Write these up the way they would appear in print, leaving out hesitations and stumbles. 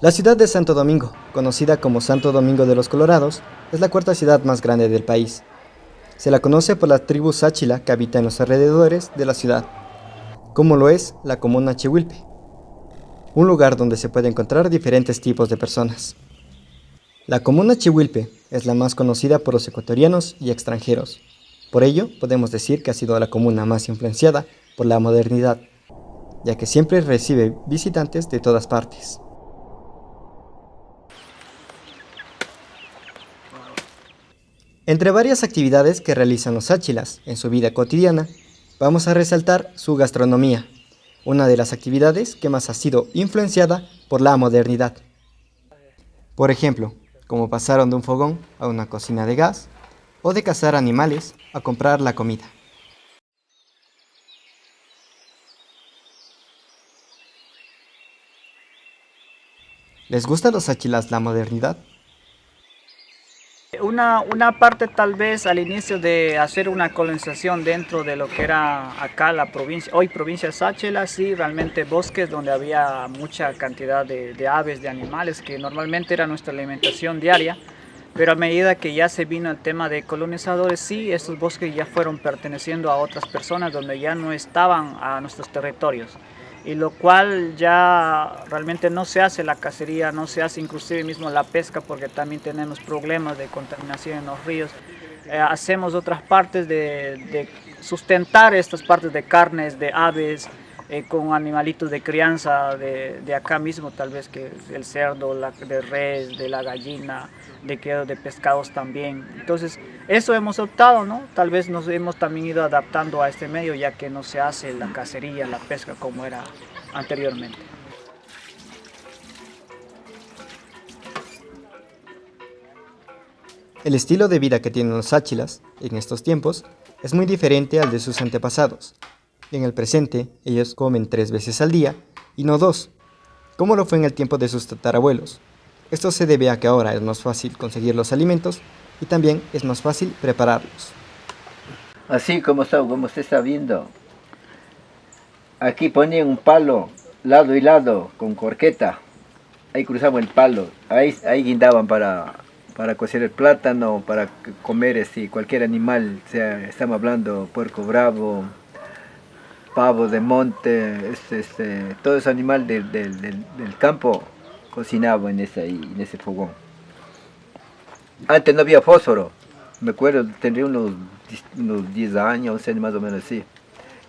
La ciudad de Santo Domingo, conocida como Santo Domingo de los Colorados, es la cuarta ciudad más grande del país. Se la conoce por la tribu Sáchila que habita en los alrededores de la ciudad, como lo es la comuna Chihuilpe, un lugar donde se puede encontrar diferentes tipos de personas. La comuna Chihuilpe es la más conocida por los ecuatorianos y extranjeros. Por ello, podemos decir que ha sido la comuna más influenciada por la modernidad, ya que siempre recibe visitantes de todas partes. Entre varias actividades que realizan los sáchilas en su vida cotidiana, vamos a resaltar su gastronomía, una de las actividades que más ha sido influenciada por la modernidad. Por ejemplo, como pasaron de un fogón a una cocina de gas, o de cazar animales a comprar la comida. ¿Les gusta a los sáchilas la modernidad? Una parte tal vez al inicio de hacer una colonización dentro de lo que era acá la provincia, hoy provincia Sáchila, sí, realmente bosques donde había mucha cantidad de aves, de animales, que normalmente era nuestra alimentación diaria, pero a medida que ya se vino el tema de colonizadores, sí, estos bosques ya fueron perteneciendo a otras personas donde ya no estaban a nuestros territorios. Y lo cual ya realmente no se hace la cacería, no se hace inclusive mismo la pesca porque también tenemos problemas de contaminación en los ríos. Hacemos otras partes de sustentar estas partes de carnes, de aves, con animalitos de crianza de acá mismo, tal vez que el cerdo, de res, de la gallina, de pescados también. Entonces, eso hemos optado, ¿no? Tal vez nos hemos también ido adaptando a este medio, ya que no se hace la cacería, la pesca como era anteriormente. El estilo de vida que tienen los sáchilas en estos tiempos es muy diferente al de sus antepasados. En el presente, ellos comen 3 veces al día y no 2, como lo fue en el tiempo de sus tatarabuelos. Esto se debe a que ahora es más fácil conseguir los alimentos y también es más fácil prepararlos. Así como usted está viendo, aquí ponían un palo lado y lado con corqueta, ahí cruzaban el palo, ahí guindaban para cocer el plátano, para comer cualquier animal, sea, estamos hablando puerco bravo, pavo de monte, todo ese animal del campo cocinaba en ese fogón. Antes no había fósforo, me acuerdo, tendría unos 10 años, 11 años más o menos así.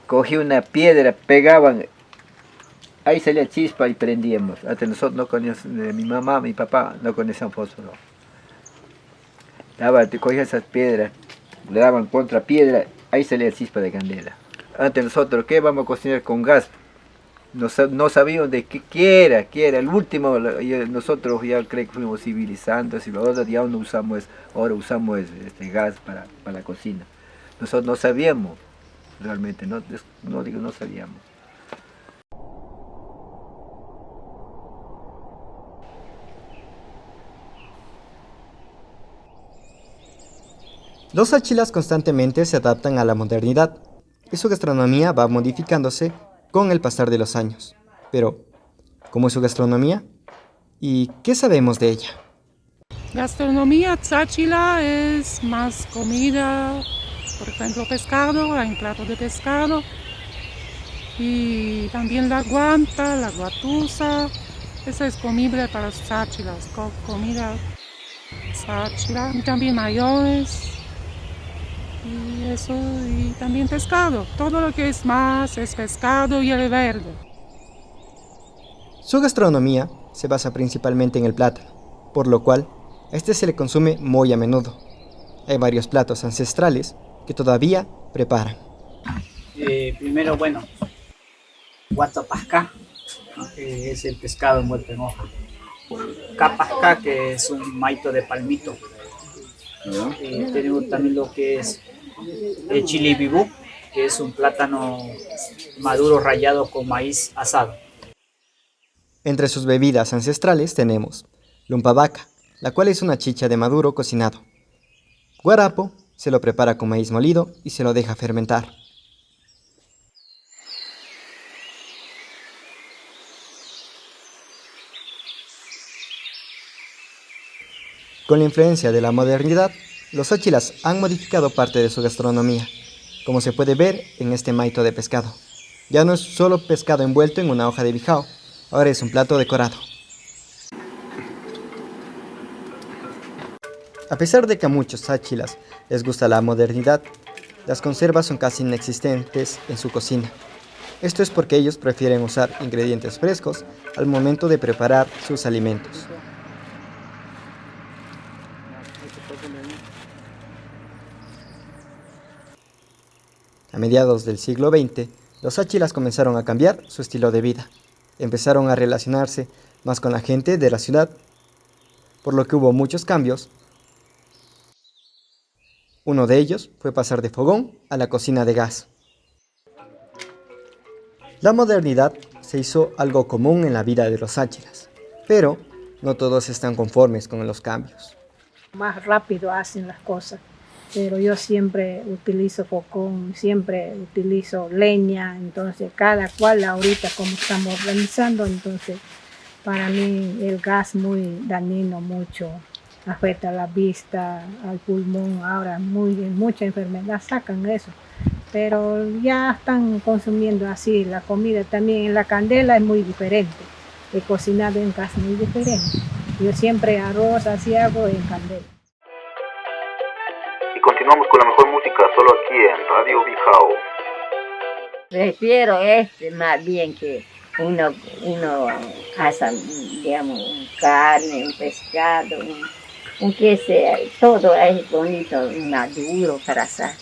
Cogí una piedra, pegaban, ahí salía chispa y prendíamos. Antes nosotros no conocíamos, mi mamá, mi papá no conocían fósforo. Cogían esas piedras, le daban contra piedra, ahí salía chispa de candela. Antes nosotros, ¿qué vamos a cocinar con gas? No sabíamos de qué era. El último, nosotros ya creo que fuimos civilizando, y ahora ya no usamos, ahora usamos gas para la cocina. Nosotros no sabíamos, realmente, no sabíamos. Los sáchilas constantemente se adaptan a la modernidad y su gastronomía va modificándose con el pasar de los años. Pero, ¿cómo es su gastronomía? ¿Y qué sabemos de ella? Gastronomía cháchila es más comida, por ejemplo pescado, hay un plato de pescado y también la guanta, la guatusa, esa es comible para los cháchilas, comida cháchila, y también mayores y eso, y también pescado, todo lo que es más es pescado y el verde. Su gastronomía se basa principalmente en el plátano, por lo cual a este se le consume muy a menudo. Hay varios platos ancestrales que todavía preparan. Primero, bueno, guatapasca, ¿no? Que es el pescado envuelto en hoja. Capasca, que es un maito de palmito. ¿No? Tenemos también lo que es chilibibú, que es un plátano maduro rallado con maíz asado. Entre sus bebidas ancestrales tenemos lumpavaca, la cual es una chicha de maduro cocinado. Guarapo, se lo prepara con maíz molido y se lo deja fermentar. Con la influencia de la modernidad, los sáchilas han modificado parte de su gastronomía, como se puede ver en este maito de pescado. Ya no es solo pescado envuelto en una hoja de bijao, ahora es un plato decorado. A pesar de que a muchos sáchilas les gusta la modernidad, las conservas son casi inexistentes en su cocina. Esto es porque ellos prefieren usar ingredientes frescos al momento de preparar sus alimentos. A mediados del siglo XX, los sáchilas comenzaron a cambiar su estilo de vida. Empezaron a relacionarse más con la gente de la ciudad, por lo que hubo muchos cambios. Uno de ellos fue pasar de fogón a la cocina de gas. La modernidad se hizo algo común en la vida de los sáchilas, pero no todos están conformes con los cambios. Más rápido hacen las cosas, pero yo siempre utilizo fogón, siempre utilizo leña, entonces cada cual ahorita como estamos organizando, entonces para mí el gas muy dañino, mucho, afecta a la vista, al pulmón, ahora mucha enfermedad sacan eso, pero ya están consumiendo así la comida también. En la candela es muy diferente, he cocinado en gas muy diferente, yo siempre arroz así hago en candela. Y continuamos con la mejor música solo aquí en Radio Bijao. Prefiero más bien que uno asa, digamos, carne, un pescado, un que sea, todo es bonito, maduro para asar,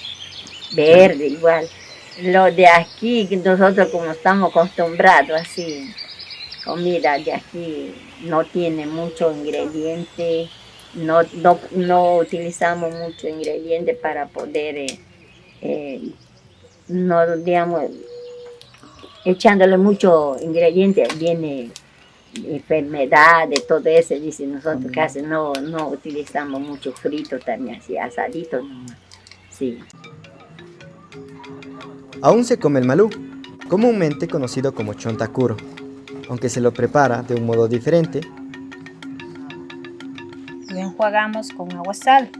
verde igual. Lo de aquí, nosotros como estamos acostumbrados así, comida de aquí no tiene mucho ingrediente, no utilizamos mucho ingrediente para poder, no digamos, echándole mucho ingrediente viene enfermedades, todo eso, dice nosotros casi no utilizamos mucho frito también, así asadito nomás, sí. Aún se come el malú, comúnmente conocido como chontacuro, aunque se lo prepara de un modo diferente. Lo enjuagamos con agua sal.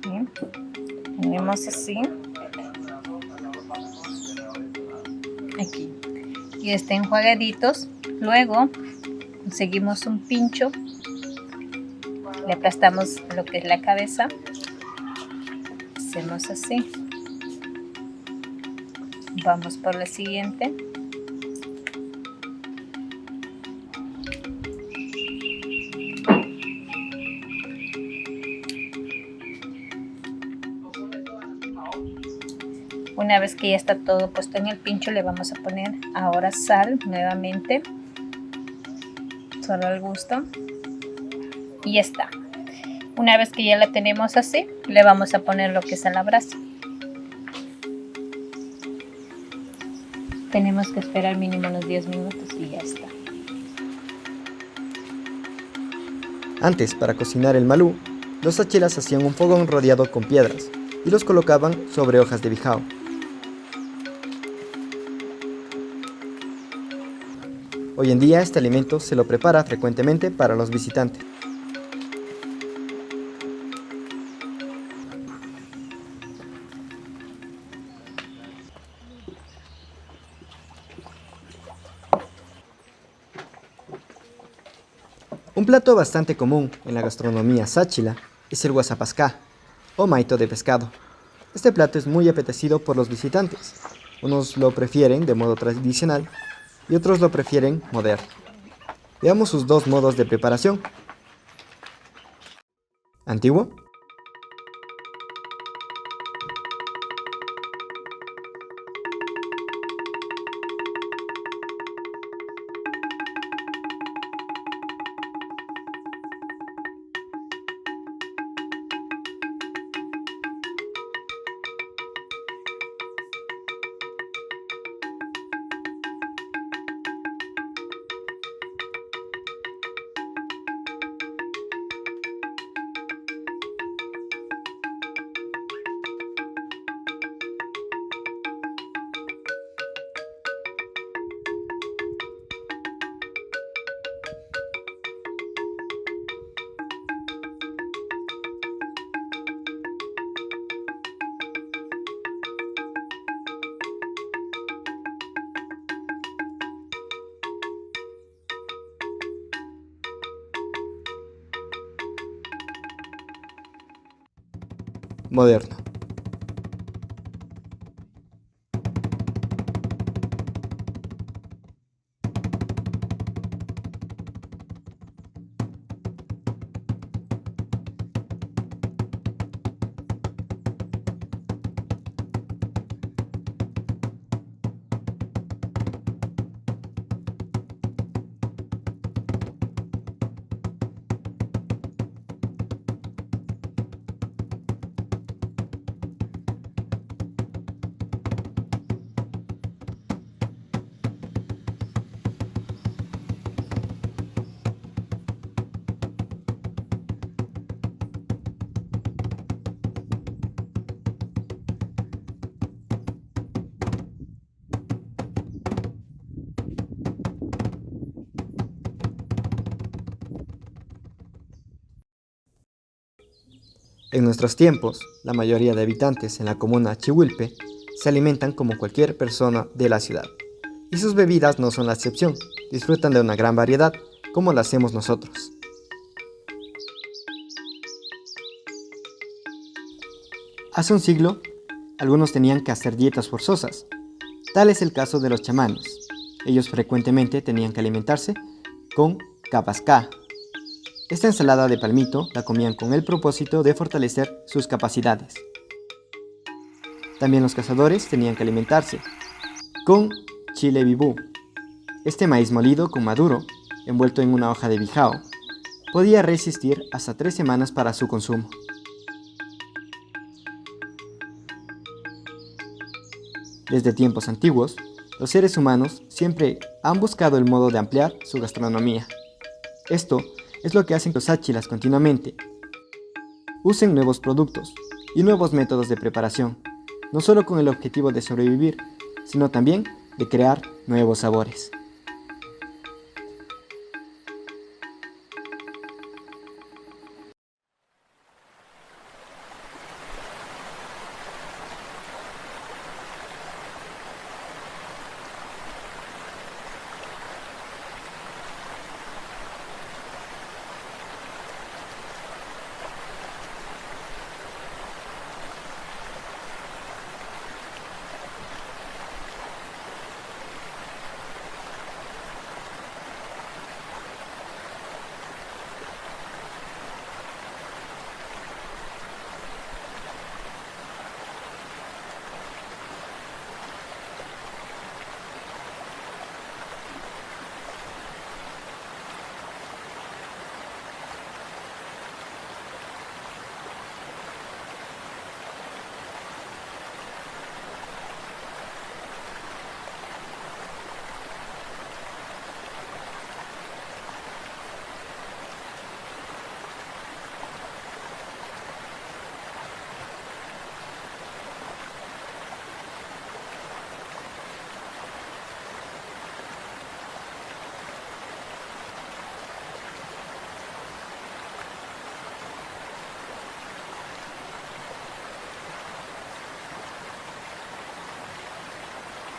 ¿Bien? Ponemos así. Aquí. Y estén enjuagaditos. Luego conseguimos un pincho. Le aplastamos lo que es la cabeza. Hacemos así. Vamos por la siguiente. Una vez que ya está todo puesto en el pincho, le vamos a poner ahora sal nuevamente, solo al gusto, y ya está. Una vez que ya la tenemos así, le vamos a poner lo que es a la brasa. Tenemos que esperar mínimo unos 10 minutos y ya está. Antes, para cocinar el malú, los sáchilas hacían un fogón rodeado con piedras y los colocaban sobre hojas de bijao. Hoy en día este alimento se lo prepara frecuentemente para los visitantes. Un plato bastante común en la gastronomía sáchila es el guasapascá, o maito de pescado. Este plato es muy apetecido por los visitantes. Unos lo prefieren de modo tradicional y otros lo prefieren moderno. Veamos sus dos modos de preparación. Antiguo. moderno. En nuestros tiempos, la mayoría de habitantes en la comuna Chihuilpe se alimentan como cualquier persona de la ciudad. Y sus bebidas no son la excepción, disfrutan de una gran variedad, como lo hacemos nosotros. Hace un siglo, algunos tenían que hacer dietas forzosas. Tal es el caso de los chamanes. Ellos frecuentemente tenían que alimentarse con capascá. Esta ensalada de palmito la comían con el propósito de fortalecer sus capacidades. También los cazadores tenían que alimentarse con chile vibú. Este maíz molido con maduro, envuelto en una hoja de bijao, podía resistir hasta 3 semanas para su consumo. Desde tiempos antiguos, los seres humanos siempre han buscado el modo de ampliar su gastronomía. Esto es lo que hacen los sáchilas continuamente. Usen nuevos productos y nuevos métodos de preparación, no solo con el objetivo de sobrevivir, sino también de crear nuevos sabores.